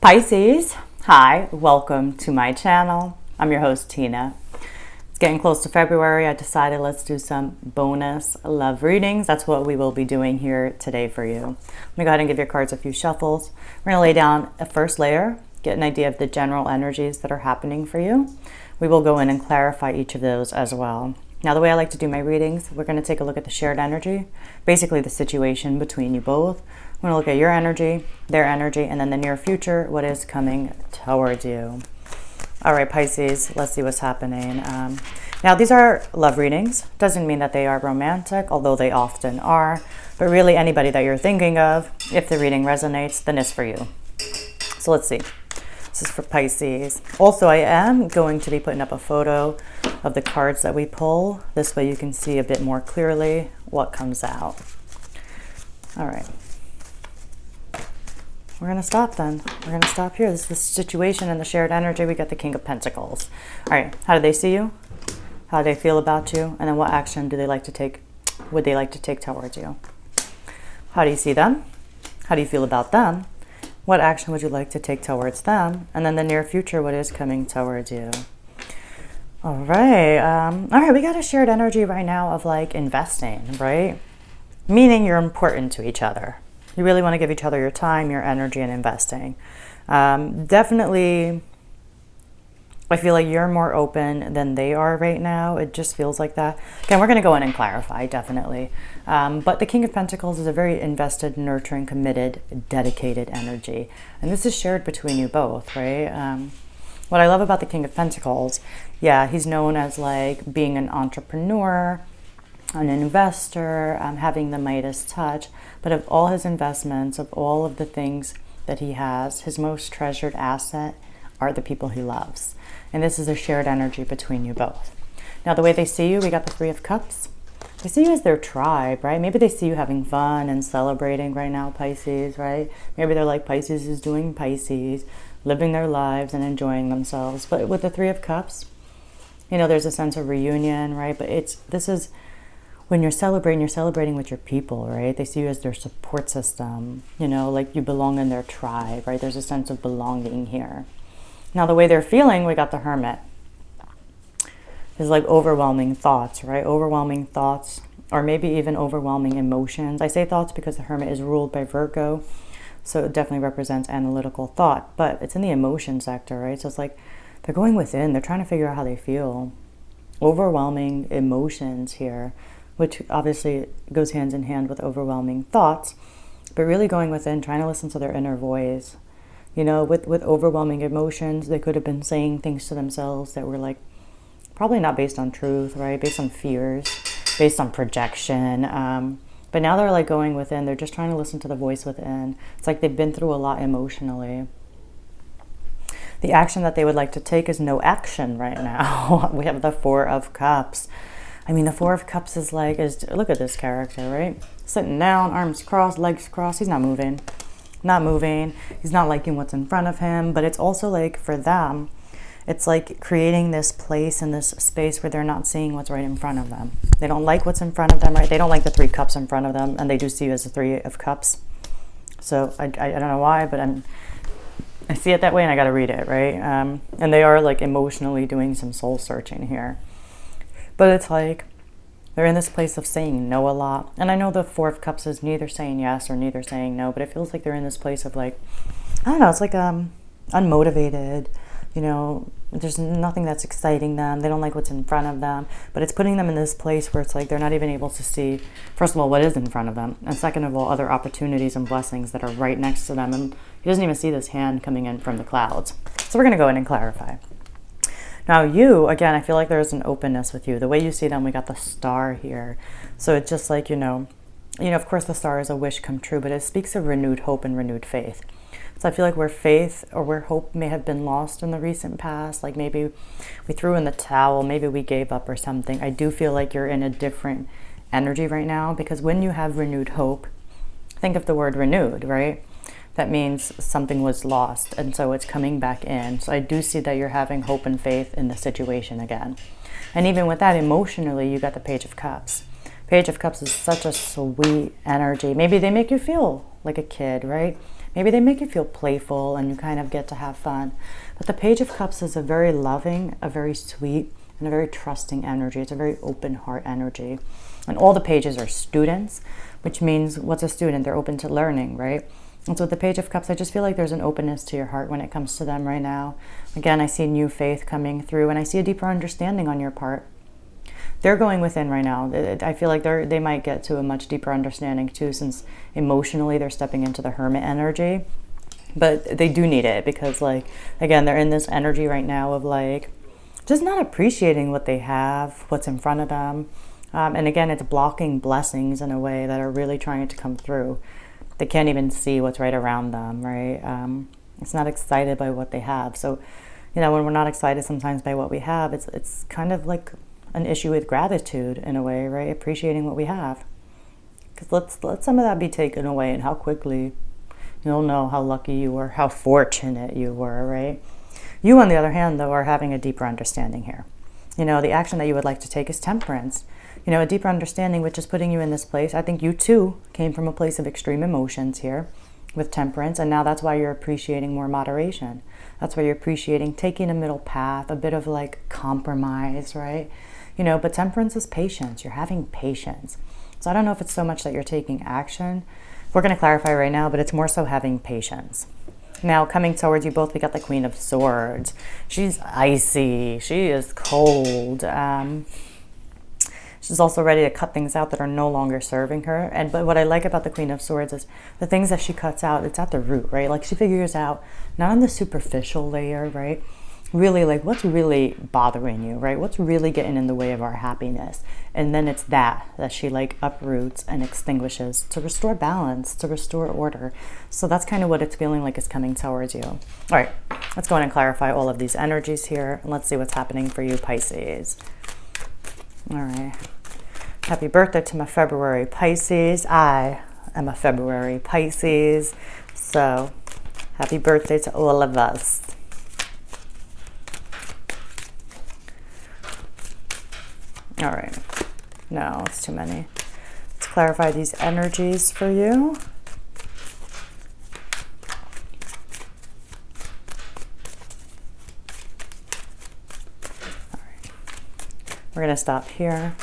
Pisces, hi, welcome to my channel. I'm your host, Tina. It's getting close to February. I decided let's do some bonus love readings. That's what we will be doing here today for you. Let me go ahead and give your cards a few shuffles. We're going to lay down a first layer, get an idea of the general energies that are happening for you. We will go in and clarify each of those as well. Now, the way I like to do my readings, we're going to take a look at the shared energy, basically the situation between you both. We're going to look at your energy, their energy, and then the near future, what is coming towards you. All right, Pisces, let's see what's happening. Now, these are love readings. Doesn't mean that they are romantic, although they often are. But really, anybody that you're thinking of, if the reading resonates, then it's for you. So let's see. This is for Pisces. Also, I am going to be putting up a photo of the cards that we pull. This way you can see a bit more clearly what comes out. All right. We're going to stop then. We're going to stop here. This is the situation and the shared energy. We got the King of Pentacles. All right. How do they see you? How do they feel about you? And then what action do they like to take? Would they like to take towards you? How do you see them? How do you feel about them? What action would you like to take towards them? And then the near future, what is coming towards you? All right. All right. We got a shared energy right now of like investing, right? Meaning you're important to each other. You really want to give each other your time, your energy, and investing. Definitely, I feel like you're more open than they are right now. It just feels like that. Again, we're going to go in and clarify, definitely. But the King of Pentacles is a very invested, nurturing, committed, dedicated energy. And this is shared between you both, right? What I love about the King of Pentacles, yeah, he's known as like being an entrepreneur, an investor, having the Midas touch. But of all his investments, of all of the things that he has, his most treasured asset are the people he loves. And this is a shared energy between you both. Now, the way they see you, we got the Three of Cups. They see you as their tribe, right? Maybe they see you having fun and celebrating right now, Pisces, right? Maybe they're like, Pisces is doing Pisces, living their lives and enjoying themselves. But with the Three of Cups, you know, there's a sense of reunion, right? But this is when you're celebrating with your people, right? They see you as their support system, you know, like you belong in their tribe, right? There's a sense of belonging here. Now, the way they're feeling, we got the Hermit. Is like overwhelming thoughts, right? Overwhelming thoughts, or maybe even overwhelming emotions. I say thoughts because the Hermit is ruled by Virgo, so it definitely represents analytical thought, but it's in the emotion sector, right? So it's like they're going within, they're trying to figure out how they feel. Overwhelming emotions here, which obviously goes hand in hand with overwhelming thoughts, but really going within, trying to listen to their inner voice. You know, with overwhelming emotions, they could have been saying things to themselves that were like, probably not based on truth, right? Based on fears, based on projection. But now they're like going within, they're just trying to listen to the voice within. It's like they've been through a lot emotionally. The action that they would like to take is no action right now. We have the Four of Cups. I mean, the Four of Cups is like, look at this character, right? Sitting down, arms crossed, legs crossed. He's not moving. Not moving. He's not liking what's in front of him. But it's also like, for them, it's like creating this place and this space where they're not seeing what's right in front of them. They don't like what's in front of them, right? They don't like the Three Cups in front of them. And they do see you as the Three of Cups. So I don't know why, but I see it that way and I got to read it, right? And they are like emotionally doing some soul searching here. But it's like they're in this place of saying no a lot. And I know the Four of Cups is neither saying yes or neither saying no, but it feels like they're in this place of like, I don't know, it's like unmotivated, you know, there's nothing that's exciting them. They don't like what's in front of them, but it's putting them in this place where it's like they're not even able to see, first of all, what is in front of them, and second of all, other opportunities and blessings that are right next to them. And he doesn't even see this hand coming in from the clouds. So we're going to go in and clarify. Now you, again, I feel like there's an openness with you. The way you see them, we got the Star here. So it's just like, you know, of course the Star is a wish come true, but it speaks of renewed hope and renewed faith. So I feel like where faith or where hope may have been lost in the recent past, like maybe we threw in the towel, maybe we gave up or something. I do feel like you're in a different energy right now, because when you have renewed hope, think of the word renewed, right? That means something was lost, and so it's coming back in. So I do see that you're having hope and faith in the situation again. And even with that, emotionally, you got the Page of Cups. Page of Cups is such a sweet energy. Maybe they make you feel like a kid, right? Maybe they make you feel playful and you kind of get to have fun. But the Page of Cups is a very loving, a very sweet, and a very trusting energy. It's a very open heart energy. And all the pages are students, which means what's a student? They're open to learning, right? And so with the Page of Cups, I just feel like there's an openness to your heart when it comes to them right now. Again, I see new faith coming through, and I see a deeper understanding on your part. They're going within right now. I feel like they might get to a much deeper understanding too, since emotionally they're stepping into the Hermit energy. But they do need it because, like, again, they're in this energy right now of like just not appreciating what they have, what's in front of them. And again, it's blocking blessings in a way that are really trying to come through. They can't even see what's right around them, right? It's not excited by what they have. So, you know, when we're not excited sometimes by what we have, it's kind of like an issue with gratitude in a way, right? Appreciating what we have. Because let some of that be taken away, and how quickly you'll know how lucky you were, how fortunate you were, right? You, on the other hand, though, are having a deeper understanding here. You know, the action that you would like to take is temperance. You know, a deeper understanding, which is putting you in this place. I think you too came from a place of extreme emotions here with temperance, and now that's why you're appreciating more moderation. That's why you're appreciating taking a middle path, a bit of like compromise, right? You know, but temperance is patience. You're having patience. So I don't know if it's so much that you're taking action. We're going to clarify right now, but it's more so having patience. Now, coming towards you both, we got the Queen of Swords. She's icy. She is cold. She's also ready to cut things out that are no longer serving her. But what I like about the Queen of Swords is the things that she cuts out, it's at the root, right? Like she figures out, not on the superficial layer, right? Really like what's really bothering you, right? What's really getting in the way of our happiness? And then it's that she like uproots and extinguishes to restore balance, to restore order. So that's kind of what it's feeling like is coming towards you. All right, let's go in and clarify all of these energies here. And let's see what's happening for you, Pisces. All right. Happy birthday to my February Pisces. I am a February Pisces. So happy birthday to all of us. All right. No, it's too many. Let's clarify these energies for you. All right. We're going to stop here.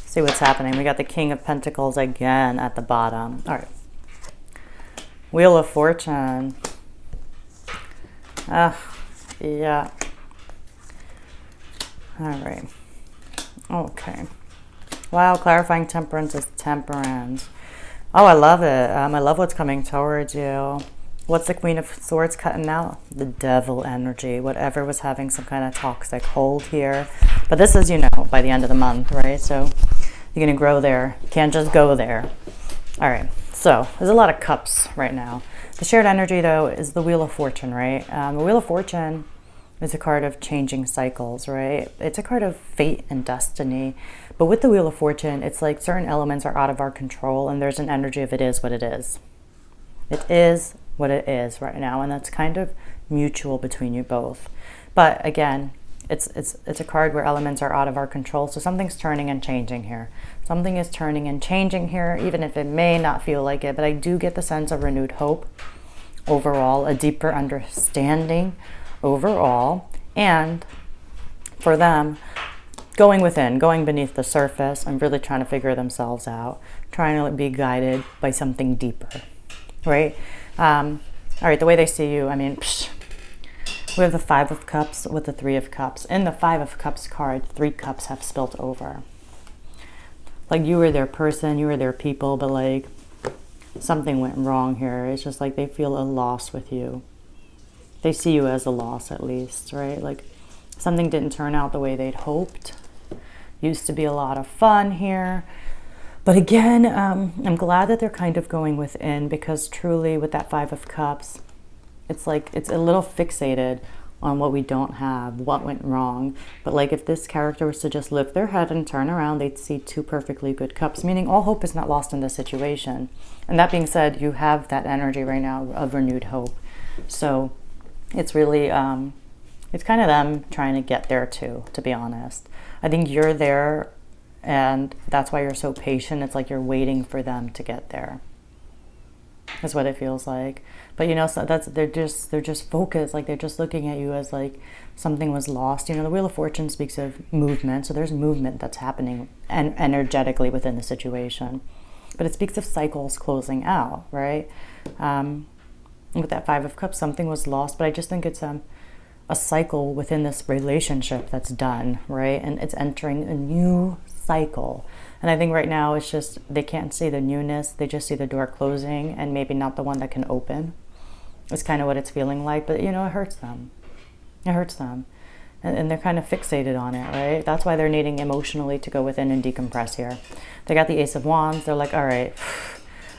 See what's happening. We got the King of Pentacles again at the bottom. All right. Wheel of Fortune. Yeah. All right. Okay. Wow, clarifying temperance is temperance. Oh, I love it. I love what's coming towards you. What's the Queen of Swords cutting out? The Devil energy. Whatever was having some kind of toxic hold here. But this is, you know, by the end of the month, right? So you're going to grow there. You can't just go there. All right. So there's a lot of cups right now. The shared energy, though, is the Wheel of Fortune, right? The Wheel of Fortune is a card of changing cycles, right? It's a card of fate and destiny. But with the Wheel of Fortune, it's like certain elements are out of our control, and there's an energy of it is what it is. It is what it is right now, and that's kind of mutual between you both. But again, it's a card where elements are out of our control, so something's turning and changing here. Something is turning and changing here, even if it may not feel like it, but I do get the sense of renewed hope overall, a deeper understanding overall, and for them, going within, going beneath the surface, and really trying to figure themselves out, trying to be guided by something deeper, right? All right, the way they see you, I mean, we have the Five of Cups with the Three of Cups. In the Five of Cups card, 3 cups have spilt over. Like you were their person, you were their people, but like something went wrong here. It's just like they feel a loss with you. They see you as a loss at least, right? Like something didn't turn out the way they'd hoped. Used to be a lot of fun here. But again, I'm glad that they're kind of going within, because truly with that Five of Cups, it's like it's a little fixated on what we don't have, what went wrong. But like if this character was to just lift their head and turn around, they'd see 2 perfectly good cups, meaning all hope is not lost in this situation. And that being said, you have that energy right now of renewed hope. So it's really, it's kind of them trying to get there too, to be honest. I think you're there, and that's why you're so patient. It's like you're waiting for them to get there. is what it feels like. But you know, so that's they're just focused, like they're just looking at you as like something was lost. You know, the Wheel of Fortune speaks of movement, so there's movement that's happening and energetically within the situation. But it speaks of cycles closing out, right? With that Five of Cups, something was lost, but I just think it's a cycle within this relationship that's done, right? And it's entering a new cycle. And I think right now it's just they can't see the newness, they just see the door closing and maybe not the one that can open. It's kind of what it's feeling like, but you know, it hurts them. It hurts them. And they're kind of fixated on it, right? That's why they're needing emotionally to go within and decompress here. They got the Ace of Wands. They're like, all right,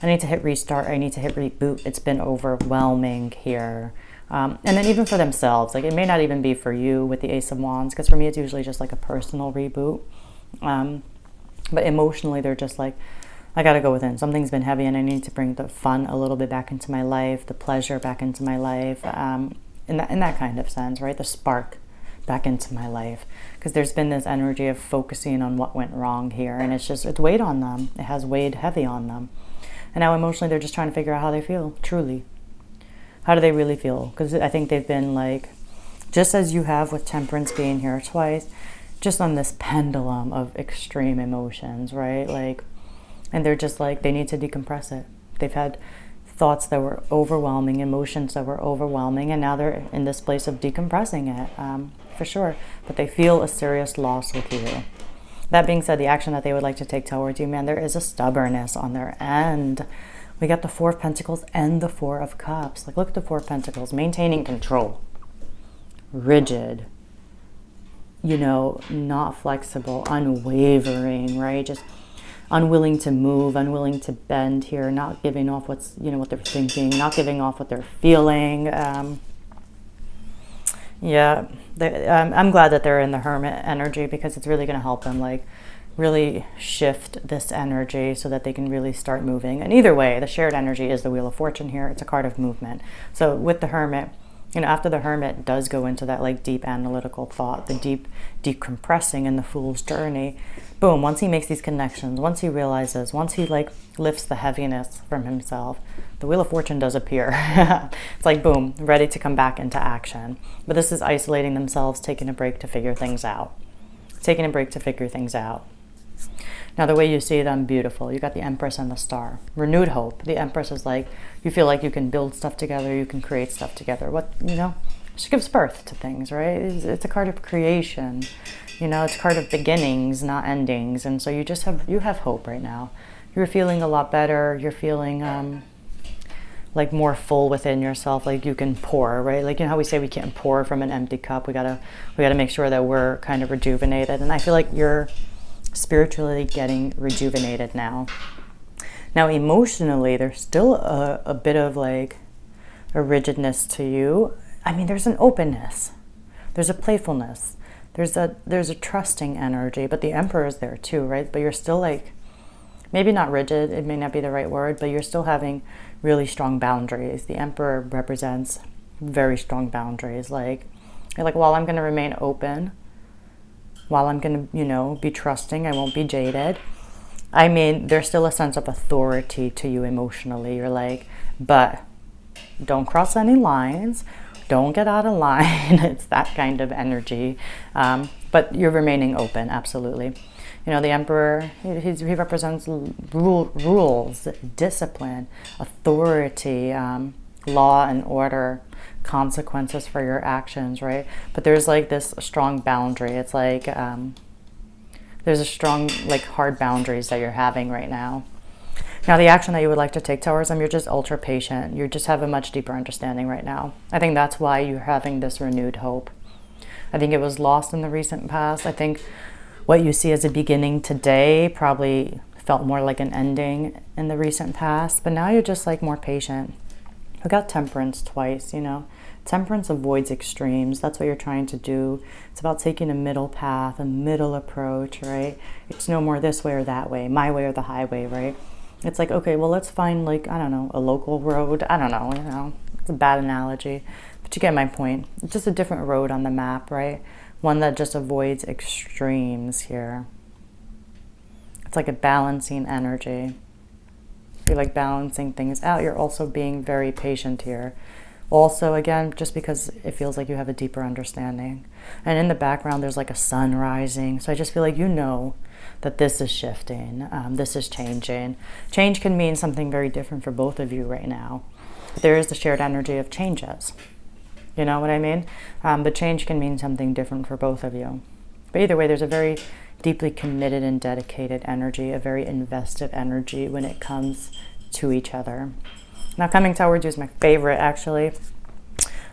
I need to hit restart. I need to hit reboot. It's been overwhelming here. And then even for themselves, like it may not even be for you with the Ace of Wands, because for me it's usually just like a personal reboot. But emotionally they're just like, I got to go within. Something's been heavy and I need to bring the fun a little bit back into my life, the pleasure back into my life, in that kind of sense, right? The spark back into my life, because there's been this energy of focusing on what went wrong here, and it's weighed on them. It has weighed heavy on them, and now emotionally they're just trying to figure out how they feel truly. How do they really feel? Because I think they've been like, just as you have with Temperance being here twice, just on this pendulum of extreme emotions, right? Like, and they're just like, they need to decompress it. They've had thoughts that were overwhelming, emotions that were overwhelming, and now they're in this place of decompressing it, for sure. But they feel a serious loss with you. That being said, the action that they would like to take towards you, man, there is a stubbornness on their end. We got the Four of Pentacles and the Four of Cups. Like, look at the Four of Pentacles, maintaining control, rigid, you know, not flexible, unwavering, right? Just unwilling to move, unwilling to bend here, not giving off what's, you know, what they're thinking, not giving off what they're feeling. Yeah, I'm glad that they're in the Hermit energy, because it's really going to help them, like, really shift this energy so that they can really start moving. And either way, the shared energy is the Wheel of Fortune here. It's a card of movement. So with the Hermit, you know, after the Hermit does go into that like deep analytical thought, the deep decompressing and the Fool's journey, boom, once he makes these connections, once he realizes, once he like lifts the heaviness from himself, the Wheel of Fortune does appear. It's like, boom, ready to come back into action. But this is isolating themselves, taking a break to figure things out. Taking a break to figure things out. Now, the way you see them, beautiful. You got the Empress and the Star. Renewed hope. The Empress is like, you feel like you can build stuff together, you can create stuff together. What, you know, she gives birth to things, right? It's a card of creation. You know, it's a card of beginnings, not endings. And so you have hope right now. You're feeling a lot better. You're feeling like more full within yourself. Like you can pour, right? Like, you know how we say we can't pour from an empty cup. We gotta make sure that we're kind of rejuvenated. And I feel like you're spiritually getting rejuvenated now. Now, emotionally, there's still a bit of like a rigidness to you. I mean, there's an openness. There's a playfulness. There's a trusting energy, but the Emperor is there too, right? But you're still like, maybe not rigid, it may not be the right word, but you're still having really strong boundaries. The Emperor represents very strong boundaries. Like, you're like, well, I'm going to remain open, while I'm going to, you know, be trusting, I won't be jaded. I mean, there's still a sense of authority to you emotionally. You're like, but don't cross any lines. Don't get out of line. It's that kind of energy. But you're remaining open, absolutely. You know, the Emperor, he represents rules, discipline, authority, law and order, consequences for your actions, right? But there's like this strong boundary. It's like there's a strong, like, hard boundaries that you're having right now. Now, the action that you would like to take towards them, you're just ultra patient. You just have a much deeper understanding right now. I think that's why you're having this renewed hope. I think it was lost in the recent past. I think what you see as a beginning today probably felt more like an ending in the recent past, but now you're just like more patient. We got Temperance twice, you know. Temperance avoids extremes. That's what you're trying to do. It's about taking a middle path, a middle approach, right? It's no more this way or that way, my way or the highway, right? It's like, okay, well, let's find, like, I don't know, a local road. I don't know, you know. It's a bad analogy, but you get my point. It's just a different road on the map, right? One that just avoids extremes here. It's like a balancing energy. You're like balancing things out. You're also being very patient here. Also, again, just because it feels like you have a deeper understanding. And in the background, there's like a sun rising. So I just feel like you know that this is shifting. This is changing. Change can mean something very different for both of you right now. There is the shared energy of changes. You know what I mean? But change can mean something different for both of you. But either way, there's a very deeply committed and dedicated energy, a very invested energy when it comes to each other. Now, coming towards you is my favorite, actually.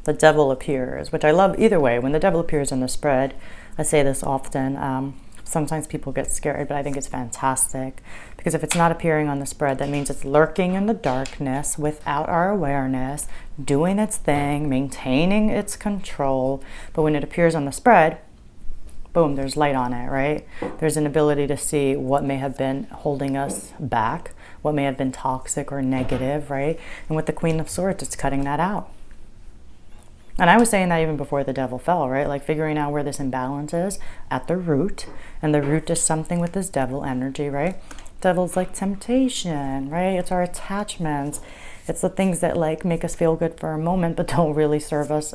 The devil appears, which I love either way. When the devil appears in the spread, I say this often, sometimes people get scared, but I think it's fantastic. Because if it's not appearing on the spread, that means it's lurking in the darkness without our awareness, doing its thing, maintaining its control. But when it appears on the spread, boom, there's light on it, right? There's an ability to see what may have been holding us back, what may have been toxic or negative, right? And with the Queen of Swords, it's cutting that out. And I was saying that even before the devil fell, right? Like figuring out where this imbalance is at the root. And the root is something with this devil energy, right? Devil's like temptation, right? It's our attachments. It's the things that like make us feel good for a moment, but don't really serve us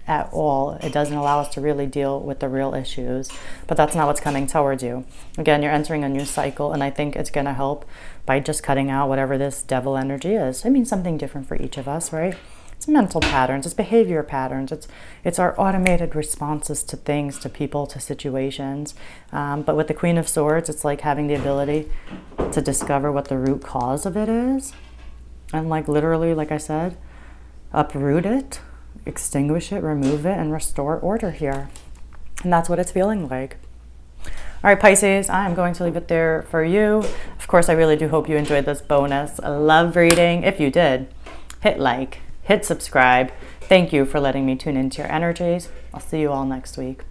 at all. It doesn't allow us to really deal with the real issues. But that's not what's coming towards you. Again, you're entering a new cycle, and I think it's going to help by just cutting out whatever this devil energy is. It means something different for each of us, right? It's mental patterns, it's behavior patterns, it's our automated responses to things, to people, to situations. But with the Queen of Swords, it's like having the ability to discover what the root cause of it is. And like literally, like I said, uproot it, extinguish it, remove it, and restore order here. And that's what it's feeling like. All right, Pisces, I'm going to leave it there for you. Of course, I really do hope you enjoyed this bonus love reading. If you did, hit like, hit subscribe. Thank you for letting me tune into your energies. I'll see you all next week.